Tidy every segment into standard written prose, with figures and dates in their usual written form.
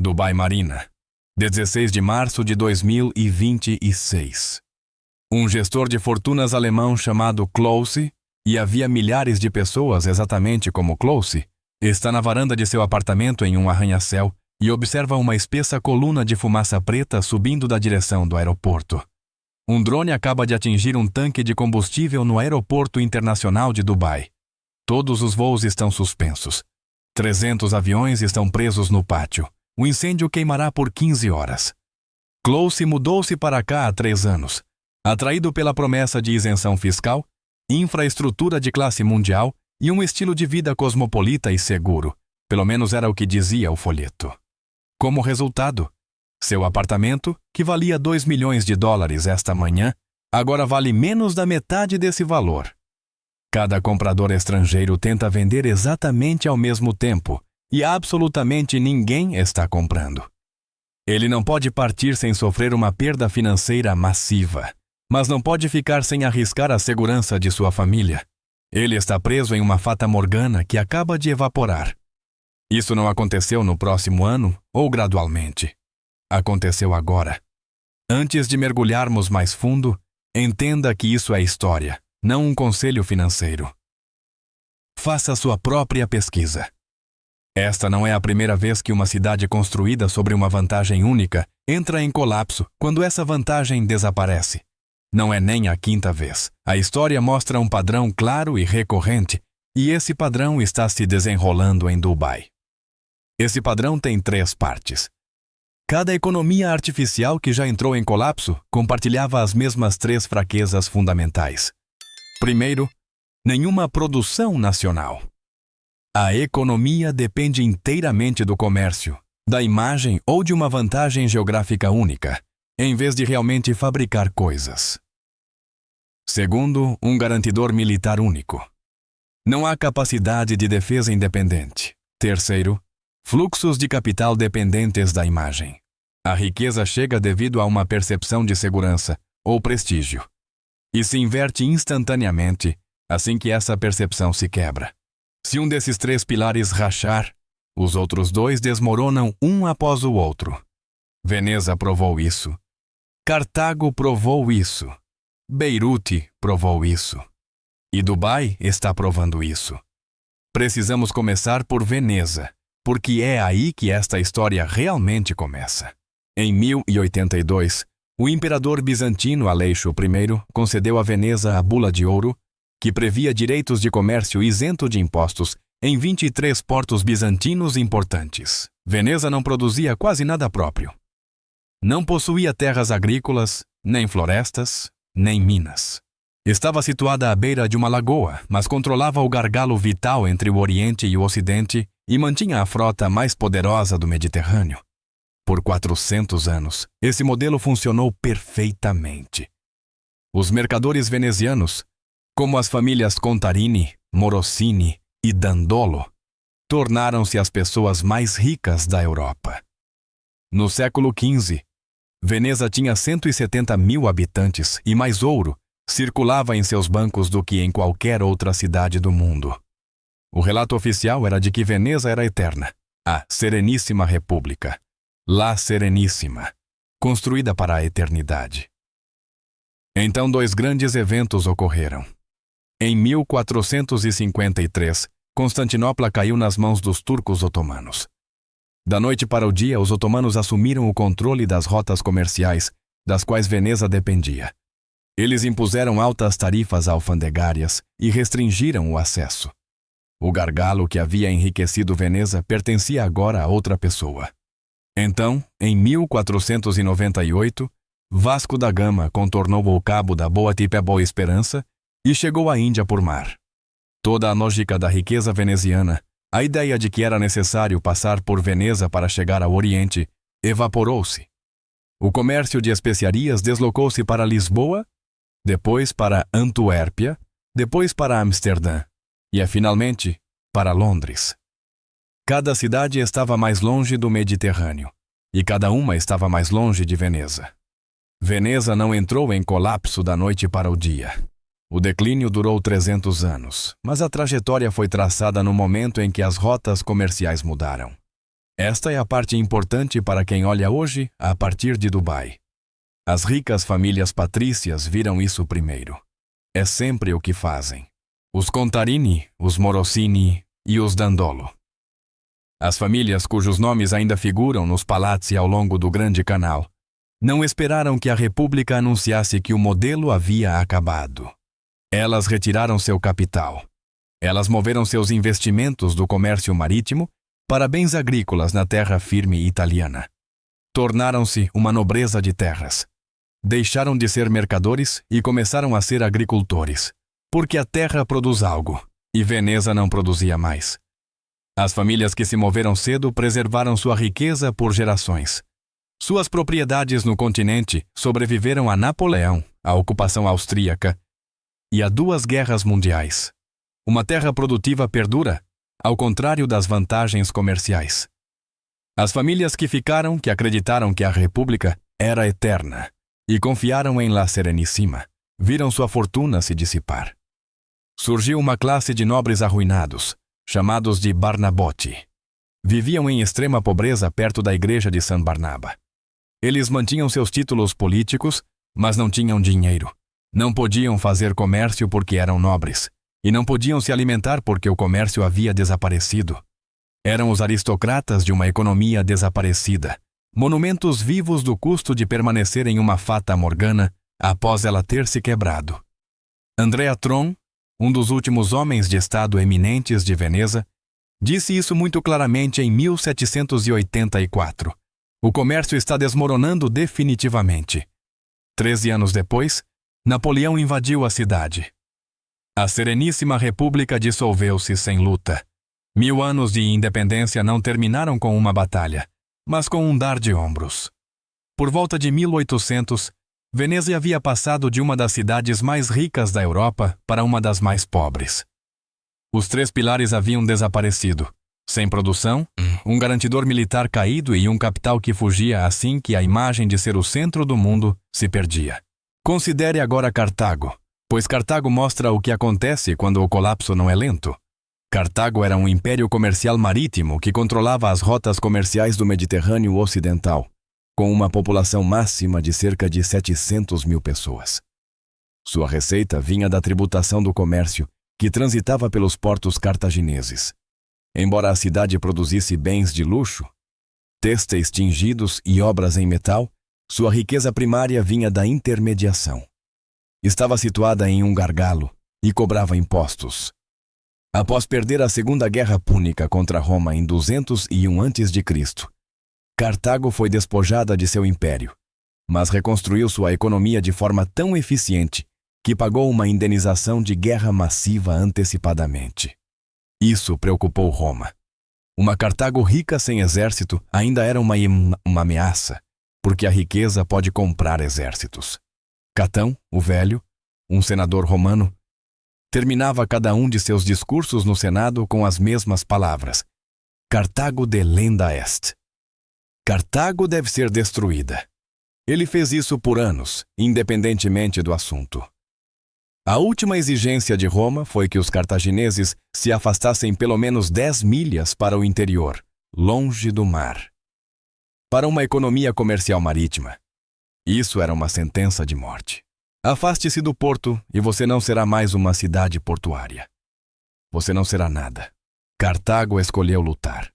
Dubai Marina, 16 de março de 2026. Um gestor de fortunas alemão chamado Klaus, e havia milhares de pessoas exatamente como Klaus, está na varanda de seu apartamento em um arranha-céu e observa uma espessa coluna de fumaça preta subindo da direção do aeroporto. Um drone acaba de atingir um tanque de combustível no Aeroporto Internacional de Dubai. Todos os voos estão suspensos. 300 aviões estão presos no pátio. O incêndio queimará por 15 horas. Klaus mudou-se para cá há 3 anos. Atraído pela promessa de isenção fiscal, infraestrutura de classe mundial e um estilo de vida cosmopolita e seguro. Pelo menos era o que dizia o folheto. Como resultado, seu apartamento, que valia $2 milhões esta manhã, agora vale menos da metade desse valor. Cada comprador estrangeiro tenta vender exatamente ao mesmo tempo e absolutamente ninguém está comprando. Ele não pode partir sem sofrer uma perda financeira massiva, mas não pode ficar sem arriscar a segurança de sua família. Ele está preso em uma fata morgana que acaba de evaporar. Isso não aconteceu no próximo ano ou gradualmente. Aconteceu agora. Antes de mergulharmos mais fundo, entenda que isso é história, não um conselho financeiro. Faça sua própria pesquisa. Esta não é a primeira vez que uma cidade construída sobre uma vantagem única entra em colapso quando essa vantagem desaparece. Não é nem a 5ª vez. A história mostra um padrão claro e recorrente, e esse padrão está se desenrolando em Dubai. Esse padrão tem 3 partes. Cada economia artificial que já entrou em colapso compartilhava as mesmas 3 fraquezas fundamentais. Primeiro, nenhuma produção nacional. A economia depende inteiramente do comércio, da imagem ou de uma vantagem geográfica única, em vez de realmente fabricar coisas. Segundo, um garantidor militar único. Não há capacidade de defesa independente. Terceiro, fluxos de capital dependentes da imagem. A riqueza chega devido a uma percepção de segurança ou prestígio e se inverte instantaneamente assim que essa percepção se quebra. Se um desses 3 pilares rachar, os outros 2 desmoronam um após o outro. Veneza provou isso. Cartago provou isso. Beirute provou isso. E Dubai está provando isso. Precisamos começar por Veneza, porque é aí que esta história realmente começa. Em 1082, o imperador bizantino Aleixo I concedeu a Veneza a Bula de Ouro, que previa direitos de comércio isento de impostos em 23 portos bizantinos importantes. Veneza não produzia quase nada próprio. Não possuía terras agrícolas, nem florestas, nem minas. Estava situada à beira de uma lagoa, mas controlava o gargalo vital entre o Oriente e o Ocidente e mantinha a frota mais poderosa do Mediterrâneo. Por 400 anos, esse modelo funcionou perfeitamente. Os mercadores venezianos, como as famílias Contarini, Morosini e Dandolo, tornaram-se as pessoas mais ricas da Europa. No século XV, Veneza tinha 170 mil habitantes e mais ouro circulava em seus bancos do que em qualquer outra cidade do mundo. O relato oficial era de que Veneza era eterna, a Sereníssima República, La Sereníssima, construída para a eternidade. Então 2 grandes eventos ocorreram. Em 1453, Constantinopla caiu nas mãos dos turcos otomanos. Da noite para o dia, os otomanos assumiram o controle das rotas comerciais, das quais Veneza dependia. Eles impuseram altas tarifas alfandegárias e restringiram o acesso. O gargalo que havia enriquecido Veneza pertencia agora a outra pessoa. Então, em 1498, Vasco da Gama contornou o cabo da Boa Esperança e chegou à Índia por mar. Toda a lógica da riqueza veneziana, a ideia de que era necessário passar por Veneza para chegar ao Oriente, evaporou-se. O comércio de especiarias deslocou-se para Lisboa, depois para Antuérpia, depois para Amsterdã e, finalmente, para Londres. Cada cidade estava mais longe do Mediterrâneo, e cada uma estava mais longe de Veneza. Veneza não entrou em colapso da noite para o dia. O declínio durou 300 anos, mas a trajetória foi traçada no momento em que as rotas comerciais mudaram. Esta é a parte importante para quem olha hoje a partir de Dubai. As ricas famílias patrícias viram isso primeiro. É sempre o que fazem. Os Contarini, os Morosini e os Dandolo. As famílias cujos nomes ainda figuram nos palazzi ao longo do Grande Canal não esperaram que a República anunciasse que o modelo havia acabado. Elas retiraram seu capital. Elas moveram seus investimentos do comércio marítimo para bens agrícolas na terra firme italiana. Tornaram-se uma nobreza de terras. Deixaram de ser mercadores e começaram a ser agricultores, porque a terra produz algo, e Veneza não produzia mais. As famílias que se moveram cedo preservaram sua riqueza por gerações. Suas propriedades no continente sobreviveram a Napoleão, à ocupação austríaca e a 2 guerras mundiais. Uma terra produtiva perdura, ao contrário das vantagens comerciais. As famílias que ficaram, que acreditaram que a República era eterna e confiaram em La Serenissima, viram sua fortuna se dissipar. Surgiu uma classe de nobres arruinados, chamados de Barnabotti. Viviam em extrema pobreza perto da igreja de San Barnaba. Eles mantinham seus títulos políticos, mas não tinham dinheiro. Não podiam fazer comércio porque eram nobres, e não podiam se alimentar porque o comércio havia desaparecido. Eram os aristocratas de uma economia desaparecida, monumentos vivos do custo de permanecer em uma fata morgana após ela ter se quebrado. Andrea Tron, um dos últimos homens de Estado eminentes de Veneza, disse isso muito claramente em 1784. O comércio está desmoronando definitivamente. 13 anos depois, Napoleão invadiu a cidade. A Sereníssima República dissolveu-se sem luta. 1000 anos de independência não terminaram com uma batalha, mas com um dar de ombros. Por volta de 1800, Veneza havia passado de uma das cidades mais ricas da Europa para uma das mais pobres. Os 3 pilares haviam desaparecido. Sem produção, um garantidor militar caído e um capital que fugia assim que a imagem de ser o centro do mundo se perdia. Considere agora Cartago, pois Cartago mostra o que acontece quando o colapso não é lento. Cartago era um império comercial marítimo que controlava as rotas comerciais do Mediterrâneo Ocidental, com uma população máxima de cerca de 700 mil pessoas. Sua receita vinha da tributação do comércio, que transitava pelos portos cartagineses. Embora a cidade produzisse bens de luxo, têxteis tingidos e obras em metal, sua riqueza primária vinha da intermediação. Estava situada em um gargalo e cobrava impostos. Após perder a Segunda Guerra Púnica contra Roma em 201 a.C., Cartago foi despojada de seu império, mas reconstruiu sua economia de forma tão eficiente que pagou uma indenização de guerra massiva antecipadamente. Isso preocupou Roma. Uma Cartago rica sem exército ainda era uma ameaça, porque a riqueza pode comprar exércitos. Catão, o Velho, um senador romano, terminava cada um de seus discursos no Senado com as mesmas palavras: Cartago delenda est. Cartago deve ser destruída. Ele fez isso por anos, independentemente do assunto. A última exigência de Roma foi que os cartagineses se afastassem pelo menos 10 milhas para o interior, longe do mar. Para uma economia comercial marítima, isso era uma sentença de morte. Afaste-se do porto e você não será mais uma cidade portuária. Você não será nada. Cartago escolheu lutar.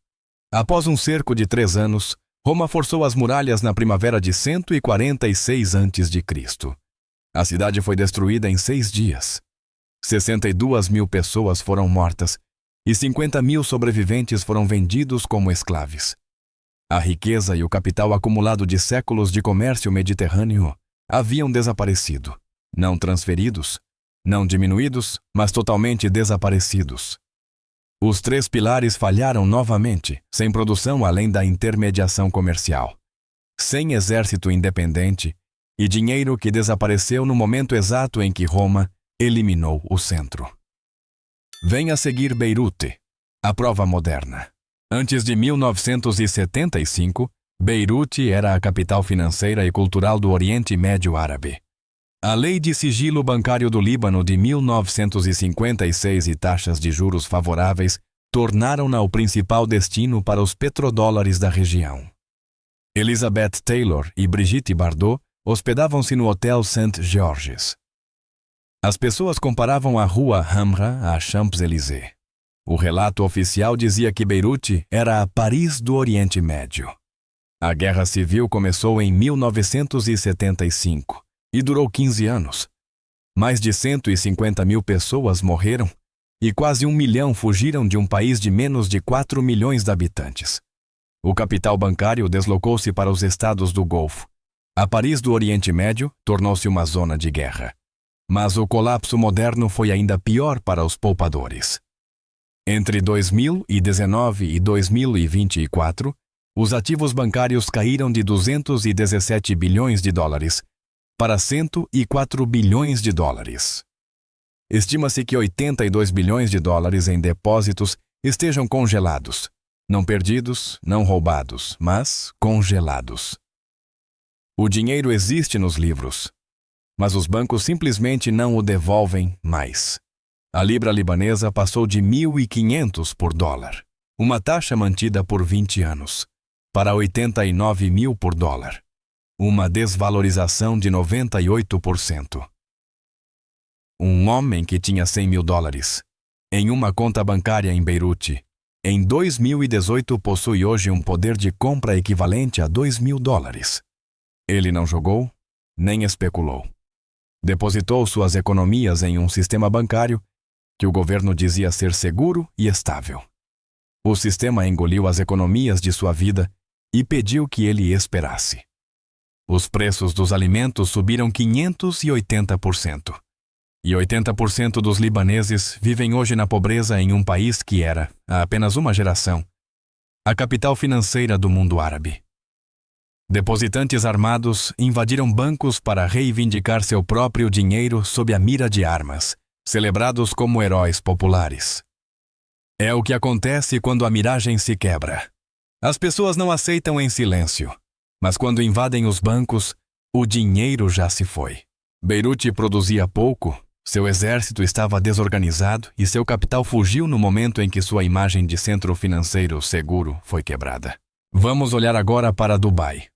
Após um cerco de 3 anos, Roma forçou as muralhas na primavera de 146 a.C. A cidade foi destruída em 6 dias. 62 mil pessoas foram mortas e 50 mil sobreviventes foram vendidos como escravos. A riqueza e o capital acumulado de séculos de comércio mediterrâneo haviam desaparecido, não transferidos, não diminuídos, mas totalmente desaparecidos. Os 3 pilares falharam novamente, sem produção além da intermediação comercial, sem exército independente e dinheiro que desapareceu no momento exato em que Roma eliminou o centro. Vem a seguir Beirute, a prova moderna. Antes de 1975, Beirute era a capital financeira e cultural do Oriente Médio Árabe. A Lei de Sigilo Bancário do Líbano de 1956 e taxas de juros favoráveis tornaram-na o principal destino para os petrodólares da região. Elizabeth Taylor e Brigitte Bardot hospedavam-se no Hotel St. George's. As pessoas comparavam a Rua Hamra à Champs-Élysées. O relato oficial dizia que Beirute era a Paris do Oriente Médio. A Guerra Civil começou em 1975 e durou 15 anos. Mais de 150 mil pessoas morreram e quase 1 milhão fugiram de um país de menos de 4 milhões de habitantes. O capital bancário deslocou-se para os estados do Golfo. A Paris do Oriente Médio tornou-se uma zona de guerra. Mas o colapso moderno foi ainda pior para os poupadores. Entre 2019 e 2024, os ativos bancários caíram de 217 bilhões de dólares para 104 bilhões de dólares. Estima-se que 82 bilhões de dólares em depósitos estejam congelados, não perdidos, não roubados, mas congelados. O dinheiro existe nos livros, mas os bancos simplesmente não o devolvem mais. A libra libanesa passou de 1.500 por dólar, uma taxa mantida por 20 anos, para 89 mil por dólar, uma desvalorização de 98%. Um homem que tinha 100 mil dólares em uma conta bancária em Beirute, em 2018 possui hoje um poder de compra equivalente a 2 mil dólares. Ele não jogou, nem especulou. Depositou suas economias em um sistema bancário que o governo dizia ser seguro e estável. O sistema engoliu as economias de sua vida e pediu que ele esperasse. Os preços dos alimentos subiram 580%. E 80% dos libaneses vivem hoje na pobreza em um país que era, há apenas uma geração, a capital financeira do mundo árabe. Depositantes armados invadiram bancos para reivindicar seu próprio dinheiro sob a mira de armas, celebrados como heróis populares. É o que acontece quando a miragem se quebra. As pessoas não aceitam em silêncio, mas quando invadem os bancos, o dinheiro já se foi. Beirute produzia pouco, seu exército estava desorganizado e seu capital fugiu no momento em que sua imagem de centro financeiro seguro foi quebrada. Vamos olhar agora para Dubai.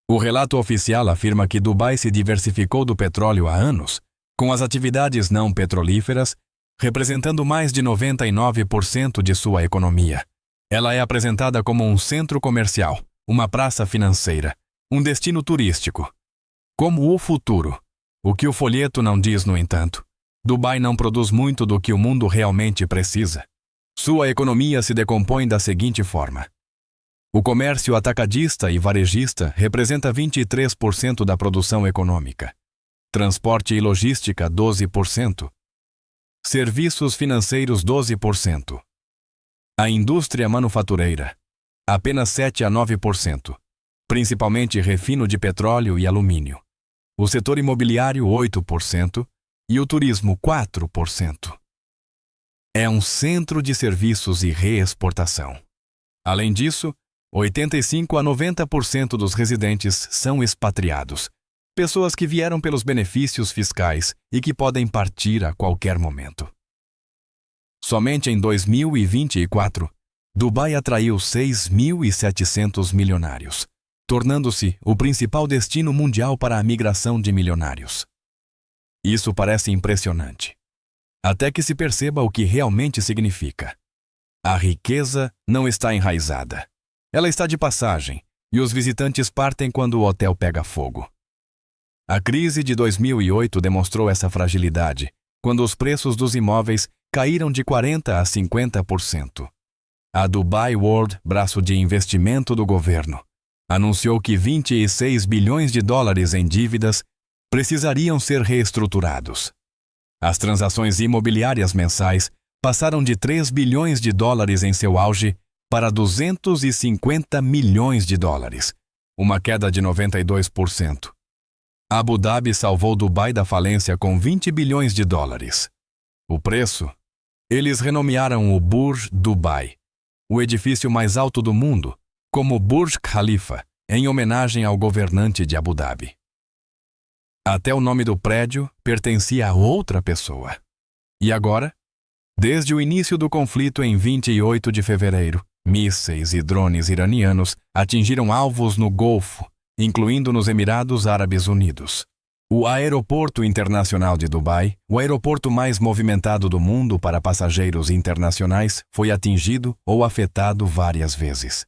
O relato oficial afirma que Dubai se diversificou do petróleo há anos, com as atividades não petrolíferas representando mais de 99% de sua economia. Ela é apresentada como um centro comercial, uma praça financeira, um destino turístico. Como o futuro. O que o folheto não diz, no entanto, Dubai não produz muito do que o mundo realmente precisa. Sua economia se decompõe da seguinte forma. O comércio atacadista e varejista representa 23% da produção econômica. Transporte e logística, 12%. Serviços financeiros, 12%. A indústria manufatureira, apenas 7 a 9%, principalmente refino de petróleo e alumínio. O setor imobiliário, 8%, e o turismo, 4%. É um centro de serviços e reexportação. Além disso, 85 a 90% dos residentes são expatriados, pessoas que vieram pelos benefícios fiscais e que podem partir a qualquer momento. Somente em 2024, Dubai atraiu 6.700 milionários, tornando-se o principal destino mundial para a migração de milionários. Isso parece impressionante, até que se perceba o que realmente significa. A riqueza não está enraizada. Ela está de passagem, e os visitantes partem quando o hotel pega fogo. A crise de 2008 demonstrou essa fragilidade, quando os preços dos imóveis caíram de 40% a 50%. A Dubai World, braço de investimento do governo, anunciou que 26 bilhões de dólares em dívidas precisariam ser reestruturados. As transações imobiliárias mensais passaram de 3 bilhões de dólares em seu auge para 250 milhões de dólares, uma queda de 92%. Abu Dhabi salvou Dubai da falência com 20 bilhões de dólares. O preço? Eles renomearam o Burj Dubai, o edifício mais alto do mundo, como Burj Khalifa, em homenagem ao governante de Abu Dhabi. Até o nome do prédio pertencia a outra pessoa. E agora? Desde o início do conflito em 28 de fevereiro, mísseis e drones iranianos atingiram alvos no Golfo, incluindo nos Emirados Árabes Unidos. O Aeroporto Internacional de Dubai, o aeroporto mais movimentado do mundo para passageiros internacionais, foi atingido ou afetado várias vezes.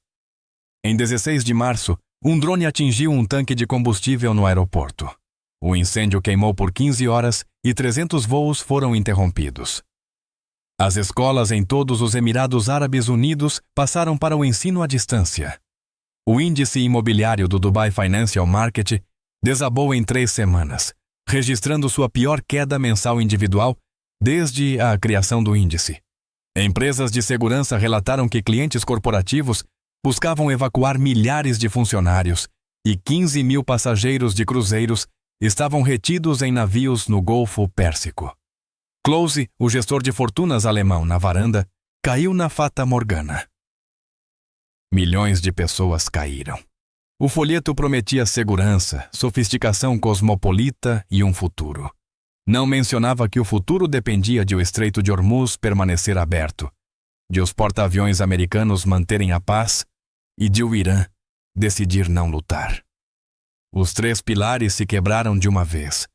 Em 16 de março, um drone atingiu um tanque de combustível no aeroporto. O incêndio queimou por 15 horas e 300 voos foram interrompidos. As escolas em todos os Emirados Árabes Unidos passaram para o ensino à distância. O índice imobiliário do Dubai Financial Market desabou em 3 semanas, registrando sua pior queda mensal individual desde a criação do índice. Empresas de segurança relataram que clientes corporativos buscavam evacuar milhares de funcionários e 15 mil passageiros de cruzeiros estavam retidos em navios no Golfo Pérsico. Close, o gestor de fortunas alemão na varanda, caiu na fata morgana. Milhões de pessoas caíram. O folheto prometia segurança, sofisticação cosmopolita e um futuro. Não mencionava que o futuro dependia de o Estreito de Hormuz permanecer aberto, de os porta-aviões americanos manterem a paz e de o Irã decidir não lutar. Os 3 pilares se quebraram de uma vez.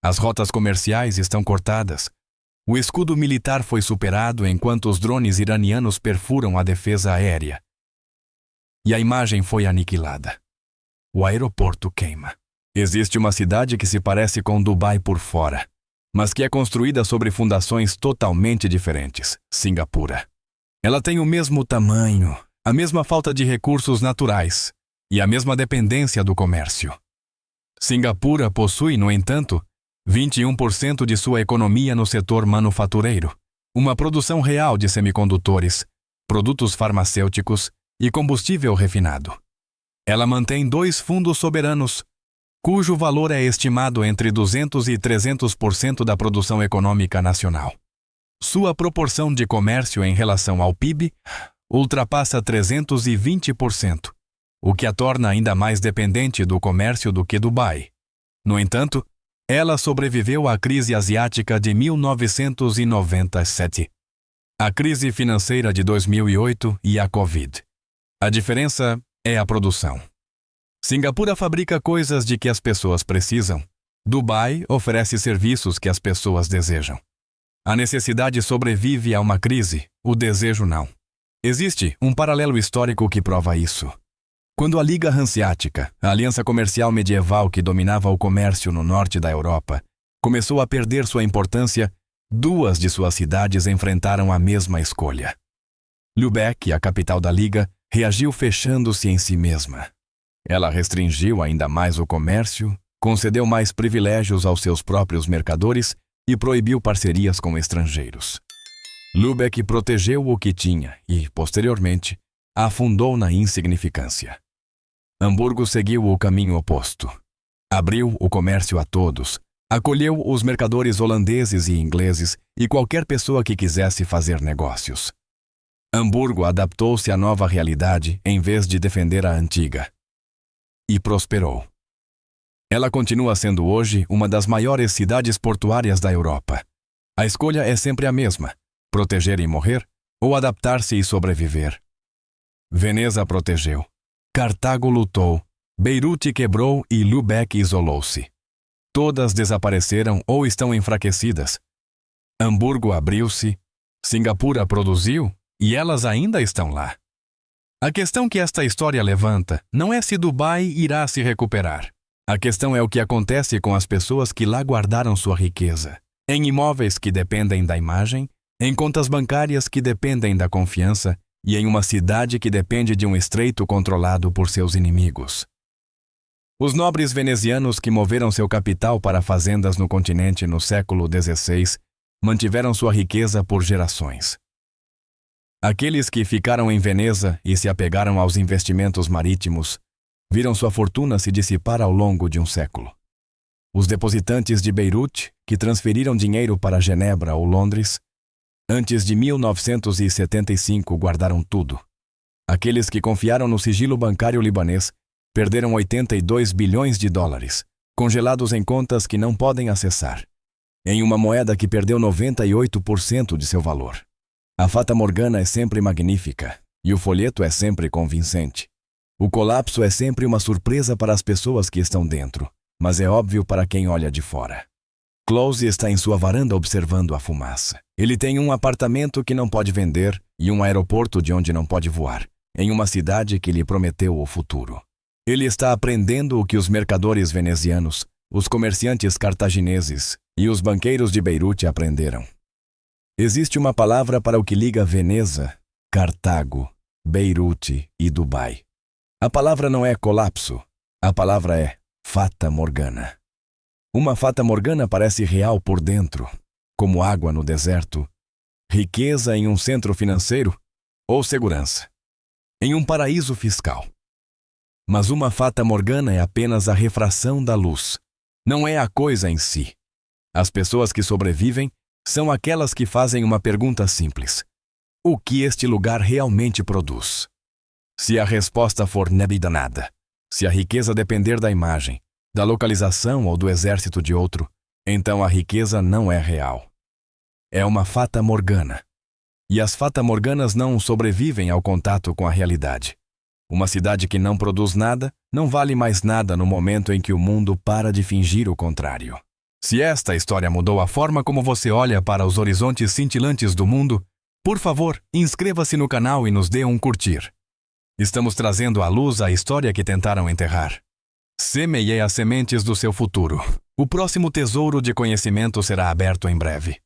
As rotas comerciais estão cortadas. O escudo militar foi superado enquanto os drones iranianos perfuram a defesa aérea. E a imagem foi aniquilada. O aeroporto queima. Existe uma cidade que se parece com Dubai por fora, mas que é construída sobre fundações totalmente diferentes, Singapura. Ela tem o mesmo tamanho, a mesma falta de recursos naturais e a mesma dependência do comércio. Singapura possui, no entanto, 21% de sua economia no setor manufatureiro, uma produção real de semicondutores, produtos farmacêuticos e combustível refinado. Ela mantém 2 fundos soberanos, cujo valor é estimado entre 200% e 300% da produção econômica nacional. Sua proporção de comércio em relação ao PIB ultrapassa 320%, o que a torna ainda mais dependente do comércio do que Dubai. No entanto, ela sobreviveu à crise asiática de 1997, a crise financeira de 2008 e a Covid. A diferença é a produção. Singapura fabrica coisas de que as pessoas precisam. Dubai oferece serviços que as pessoas desejam. A necessidade sobrevive a uma crise, o desejo não. Existe um paralelo histórico que prova isso. Quando a Liga Hanseática, a aliança comercial medieval que dominava o comércio no norte da Europa, começou a perder sua importância, 2 de suas cidades enfrentaram a mesma escolha. Lübeck, a capital da Liga, reagiu fechando-se em si mesma. Ela restringiu ainda mais o comércio, concedeu mais privilégios aos seus próprios mercadores e proibiu parcerias com estrangeiros. Lübeck protegeu o que tinha e, posteriormente, afundou na insignificância. Hamburgo seguiu o caminho oposto. Abriu o comércio a todos, acolheu os mercadores holandeses e ingleses e qualquer pessoa que quisesse fazer negócios. Hamburgo adaptou-se à nova realidade em vez de defender a antiga. E prosperou. Ela continua sendo hoje uma das maiores cidades portuárias da Europa. A escolha é sempre a mesma: proteger e morrer, ou adaptar-se e sobreviver. Veneza protegeu. Cartago lutou. Beirute quebrou e Lübeck isolou-se. Todas desapareceram ou estão enfraquecidas. Hamburgo abriu-se, Singapura produziu e elas ainda estão lá. A questão que esta história levanta não é se Dubai irá se recuperar. A questão é o que acontece com as pessoas que lá guardaram sua riqueza, em imóveis que dependem da imagem, em contas bancárias que dependem da confiança e em uma cidade que depende de um estreito controlado por seus inimigos. Os nobres venezianos que moveram seu capital para fazendas no continente no século XVI mantiveram sua riqueza por gerações. Aqueles que ficaram em Veneza e se apegaram aos investimentos marítimos viram sua fortuna se dissipar ao longo de um século. Os depositantes de Beirute, que transferiram dinheiro para Genebra ou Londres, antes de 1975 guardaram tudo. Aqueles que confiaram no sigilo bancário libanês perderam 82 bilhões de dólares, congelados em contas que não podem acessar. em uma moeda que perdeu 98% de seu valor. A Fata Morgana é sempre magnífica, e o folheto é sempre convincente. O colapso é sempre uma surpresa para as pessoas que estão dentro, mas é óbvio para quem olha de fora. Close está em sua varanda observando a fumaça. Ele tem um apartamento que não pode vender e um aeroporto de onde não pode voar, em uma cidade que lhe prometeu o futuro. Ele está aprendendo o que os mercadores venezianos, os comerciantes cartagineses e os banqueiros de Beirute aprenderam. Existe uma palavra para o que liga Veneza, Cartago, Beirute e Dubai. A palavra não é colapso, a palavra é Fata Morgana. Uma Fata Morgana parece real por dentro, como água no deserto, riqueza em um centro financeiro ou segurança, em um paraíso fiscal. Mas uma Fata Morgana é apenas a refração da luz, não é a coisa em si. As pessoas que sobrevivem são aquelas que fazem uma pergunta simples: o que este lugar realmente produz? Se a resposta for nada, se a riqueza depender da imagem, da localização ou do exército de outro, então a riqueza não é real. É uma Fata Morgana. E as Fata Morganas não sobrevivem ao contato com a realidade. Uma cidade que não produz nada não vale mais nada no momento em que o mundo para de fingir o contrário. Se esta história mudou a forma como você olha para os horizontes cintilantes do mundo, por favor, inscreva-se no canal e nos dê um curtir. Estamos trazendo à luz a história que tentaram enterrar. Semeie as sementes do seu futuro. O próximo tesouro de conhecimento será aberto em breve.